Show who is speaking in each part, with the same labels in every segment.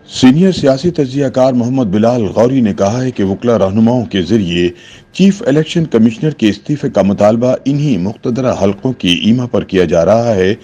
Speaker 1: Senior सियासी तज्जिया car Mohammad Bilal Gauri ने कहा है कि वकला रहनुमाओं के जरिए चीफ इलेक्शन कमिश्नर के इस्तीफे का मुतालबा इन्हीं मुख्तदरा हलकों की ईमा पर किया जा रहा है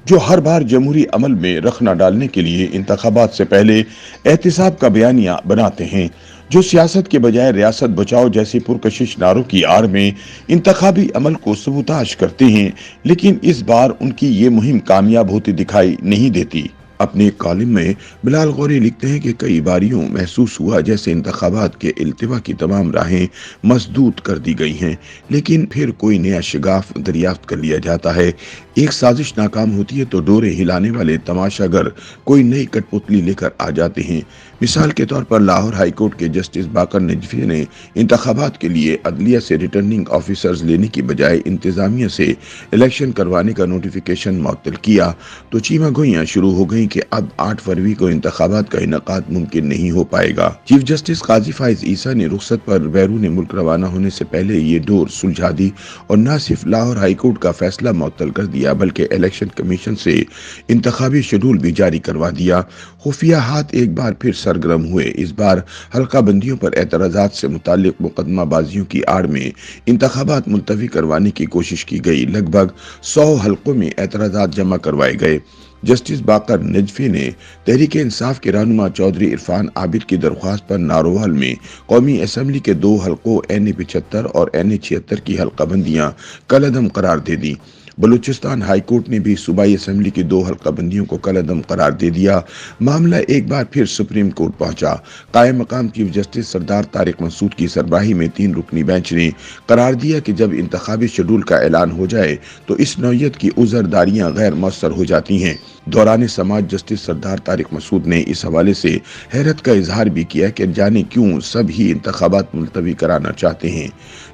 Speaker 1: जो हर बार जमहूरी अमल में रखना डालने के लिए इंतखाबात से पहले एहतिसाब का बयानिया बनाते हैं, जो सियासत के बजाय रियासत बचाओ जैसी पुरकशिश नारों की आड़ में इंतखाबी अमल को सबूताज करते हैं। लेकिन इस बार उनकी ये मुहिम कामयाब होती दिखाई नहीं देती। अपने कॉलम में बिलाल गौरी लिखते हैं कि कई बारियों महसूस हुआ जैसे इंतखाबात के इल्तिवा की तमाम राहें मसदूद कर दी गई हैं, लेकिन फिर कोई नया शिगाफ दरियाफ्त कर लिया जाता है। एक साजिश नाकाम होती है तो डोरे हिलाने वाले तमाशागर कोई नई कठपुतली लेकर आ जाते हैं। मिसाल के तौर पर लाहौर हाईकोर्ट के जस्टिस बाकर नजफी ने इंतखाबात के लिए अदलिया से रिटर्निंग ऑफिसर्स लेने की बजाय इंतजामिया से इलेक्शन करवाने का नोटिफिकेशन मुअत्तल किया तो चीमा गोइयां शुरू हो गई कि अब 8 फरवरी को इंतखाबात का इनेकाद मुमकिन नहीं हो पाएगा। चीफ जस्टिस काजी फाइज ईसा ने रुखसत पर बैरून मुल्क रवाना होने से पहले ये डोर सुलझा दी और न सिर्फ लाहौर हाईकोर्ट का फैसला मुअत्तल कर दिया बल्कि इलेक्शन कमीशन से इंतखाबी शेड्यूल भी जारी करवा दिया। खुफिया हाथ एक बार फिर सरगर्म हुए। इस बार हल्का बंदियों पर एतराजात से मुतालिक मुकदमाबाजियों की आड़ में इंतखाबात मुलतवी करवाने की कोशिश की गई। लगभग 100 हल्कों में एतराजात जमा करवाए गए। जस्टिस बाकर नजफी ने तहरीक इंसाफ के रहनुमा चौधरी इरफान आबिद की दरख्वास्त पर नारोवाल में कौमी असम्बली के 2 हल्कों NA-75 और NA-76 की हल्का बंदियां कलअदम करार दे दी। बलूचिस्तान हाई कोर्ट ने भी सूबाई असम्बली की 2 हल्का बंदियों को कलअदम करार दे दिया। मामला एक बार फिर सुप्रीम कोर्ट पहुंचा। कायम मकाम चीफ जस्टिस सरदार तारिक मसूद की सरबराही में 3 रुकनी बेंच ने करार दिया कि जब इंतखाबी शेड्यूल का ऐलान हो जाए तो इस नौयत की उज़रदारियां गैर मौसर हो जाती हैं। दौरान समाज जस्टिस सरदार तारिक मसूद ने इस हवाले से हैरत का इजहार भी किया कि जाने क्यों सब ही इंतखाबात मुलतवी कराना चाहते हैं।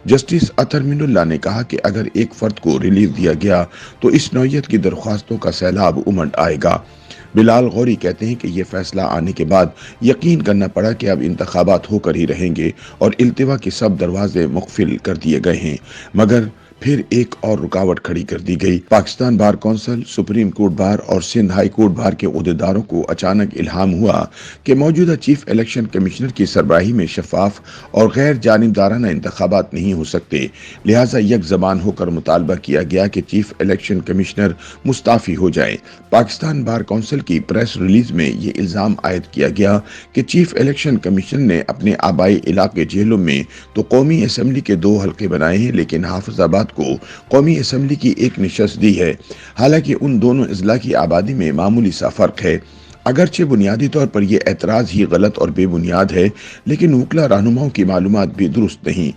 Speaker 1: जस्टिस अतर मिनुल्लाह ने कहा कि अगर एक फर्द को रिलीफ दिया गया तो इस नौयत की दरख्वास्तों का सैलाब उमड़ आएगा। बिलाल गौरी कहते हैं कि यह फैसला आने के बाद यकीन करना पड़ा कि अब इंतखाबात होकर ही रहेंगे और इल्तिवा के सब दरवाजे मुख्फिल कर दिए गए हैं, मगर फिर एक और रुकावट खड़ी कर दी गई। Pakistan bar council, supreme court bar और सिंध हाई कोर्ट बार के ओहदेदारों को अचानक इल्हाम हुआ कि मौजूदा चीफ इलेक्शन कमिश्नर की सरबराही में शफाफ और गैर जानिबदाराना इंतखाबात नहीं हो सकते। लिहाजा एक जबान होकर मुतालबा किया गया कि चीफ इलेक्शन कमिश्नर मुस्ताफी हो जाए। पाकिस्तान बार कौंसिल की प्रेस रिलीज में ये इल्जाम आयद किया गया कि चीफ इलेक्शन कमीशन ने अपने आबाई इलाके जेलों में तो कौमी असम्बली के 2 हल्के बनाए हैं, लेकिन हाफिजाबाद को कौमी असम्बली की एक निशस्त दी है। हालांकि उन दोनों अजला की आबादी में मामूली सा फर्क है। अगरचे बुनियादी तौर पर यह एतराज ही गलत और बेबुनियाद है, लेकिन वकला रहनुमाओं की मालूमात भी दुरुस्त नहीं।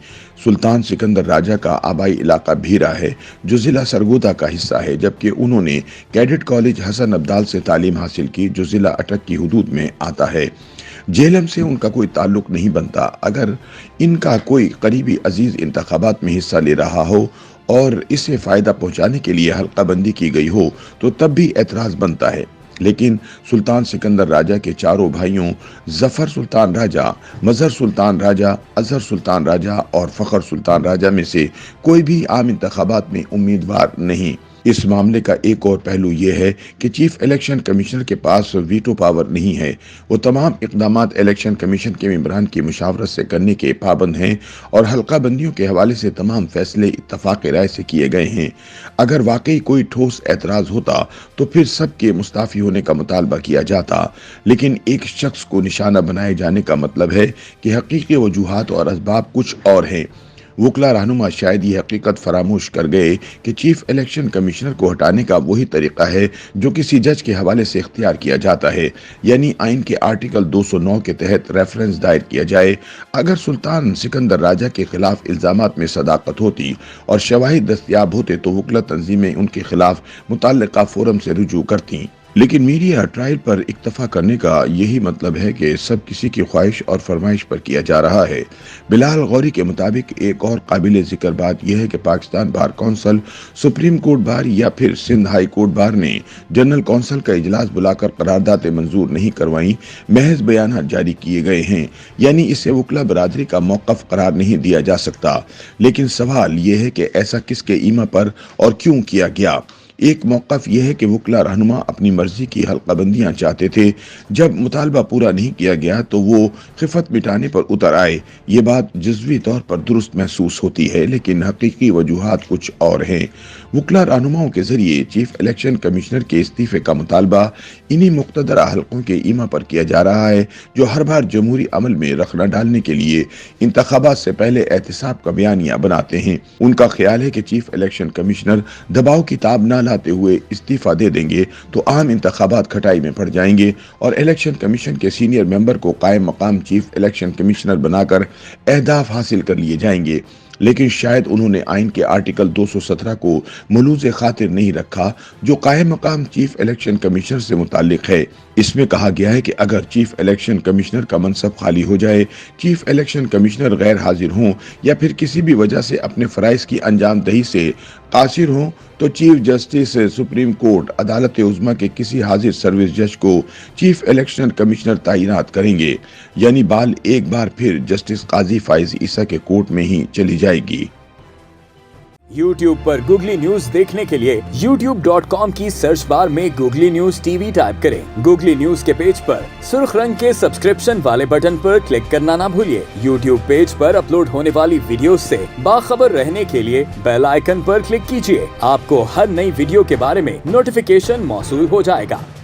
Speaker 1: सुल्तान सिकंदर राजा का आबाई इलाका भीरा है जो जिला सरगोदा का हिस्सा है, जबकि उन्होंने कैडेट कॉलेज हसन अब्दाल से तालीम हासिल की जो जिला अटक की हुदूद में आता है। जेलम से उनका कोई ताल्लुक नहीं बनता। अगर इनका कोई करीबी अजीज इंतखाबात में हिस्सा ले रहा हो और इसे फायदा पहुंचाने के लिए हल्का बंदी की गई हो तो तब भी एतराज बनता है। लेकिन सुल्तान सिकंदर राजा के चारों भाइयों जफर सुल्तान राजा, मजहर सुल्तान राजा, अजहर सुल्तान राजा और फखर सुल्तान राजा में से कोई भी आम इंतखाबात में उम्मीदवार नहीं। इस मामले का एक और पहलू यह है कि चीफ इलेक्शन कमिश्नर के पास वीटो पावर नहीं है। वो तमाम इकदामात इलेक्शन कमीशन के मेंबरान की मुशावरत से करने के पाबंद हैं और हल्का बंदियों के हवाले से तमाम फैसले इत्तफाक राय से किए गए हैं। अगर वाकई कोई ठोस एतराज होता तो फिर सबके मुस्ताफी होने का मुतालबा किया जाता, लेकिन एक शख्स को निशाना बनाए जाने का मतलब है कि हकीकी वजूहात और असबाब कुछ और हैं। वकला रहनुमा शायद ये हकीकत फरामोश कर गए कि चीफ इलेक्शन कमिश्नर को हटाने का वही तरीका है जो किसी जज के हवाले से इख्तियार किया जाता है, यानी आइन के आर्टिकल 209 के तहत रेफरेंस दायर किया जाए। अगर सुल्तान सिकंदर राजा के खिलाफ इल्जामात में सदाकत होती और शवाहिद दस्तयाब होते तो वकला तंजीमें उनके खिलाफ मुतल्लिका फोरम से रुजू करती, लेकिन मीडिया ट्रायल पर इक्तफा करने का यही मतलब है कि सब किसी की ख्वाहिश और फरमाइश पर किया जा रहा है। बिलाल गौरी के मुताबिक एक और काबिल जिक्र बात यह है कि Pakistan bar council, supreme court bar या फिर सिंध हाई कोर्ट बार ने जनरल कौंसिल का इजलास बुलाकर करारदातें मंजूर नहीं करवाई, महज बयान जारी किए गए हैं। यानी इसे वकला बरादरी का मौकफ करार नहीं दिया जा सकता। लेकिन सवाल यह है कि ऐसा किसके ईमा पर और क्यों किया गया। एक मौक़िफ़ यह है कि वकला रहनुमा अपनी मर्जी की हल्का बंदियाँ चाहते थे। जब मुतालबा पूरा नहीं किया गया तो वो खिफ़त मिटाने पर उतर आए। ये बात जज़वी तौर पर दुरुस्त महसूस होती है, लेकिन हकीकी वजूहात कुछ और हैं। वकला रहनुमाओं के ज़रिए चीफ इलेक्शन कमिश्नर के इस्तीफ़े का मुतालबा इन्हीं मुक़्तदरा हल्कों के ईमा पर किया जा रहा है, जो हर बार जमहूरी अमल में रखना डालने के लिए इंतखाबात से पहले एहतिसाब का बयानिया बनाते हैं। उनका ख्याल है कि चीफ इलेक्शन कमिश्नर दबाव की ताब न लाते हुए इस्तीफा दे देंगे तो आम इंतखाबात खटाई में पड़ जाएंगे और इलेक्शन कमीशन के सीनियर मेंबर को कायम मकाम चीफ इलेक्शन कमिश्नर बनाकर अहदाफ हासिल कर लिए जाएंगे। लेकिन शायद उन्होंने आइन के आर्टिकल 217 को मलूज़ खातिर नहीं रखा, जो कायम मकाम चीफ इलेक्शन कमिश्नर से मुताल्लिक है। इसमें कहा गया है कि अगर चीफ इलेक्शन कमिश्नर का मनसब खाली हो जाए, चीफ इलेक्शन कमिश्नर गैर हाजिर हों या फिर किसी भी वजह से अपने फ़राइज़ की अंजाम दही से कासिर हों, तो चीफ जस्टिस सुप्रीम कोर्ट अदालत उज़्मा के किसी हाजिर सर्विस जज को चीफ इलेक्शन कमिश्नर तैनात करेंगे। यानी बाल एक बार फिर जस्टिस काजी फाइज ईसा के कोर्ट में ही चली जाएगी।
Speaker 2: YouTube पर गूगली न्यूज देखने के लिए youtube.com की सर्च बार में गूगली न्यूज टीवी टाइप करें। गूगली न्यूज के पेज पर सुर्ख रंग के सब्सक्रिप्शन वाले बटन पर क्लिक करना ना भूलिए। YouTube पेज पर अपलोड होने वाली वीडियो से बाखबर रहने के लिए बेल आइकन पर क्लिक कीजिए। आपको हर नई वीडियो के बारे में नोटिफिकेशन मौसूल हो जाएगा।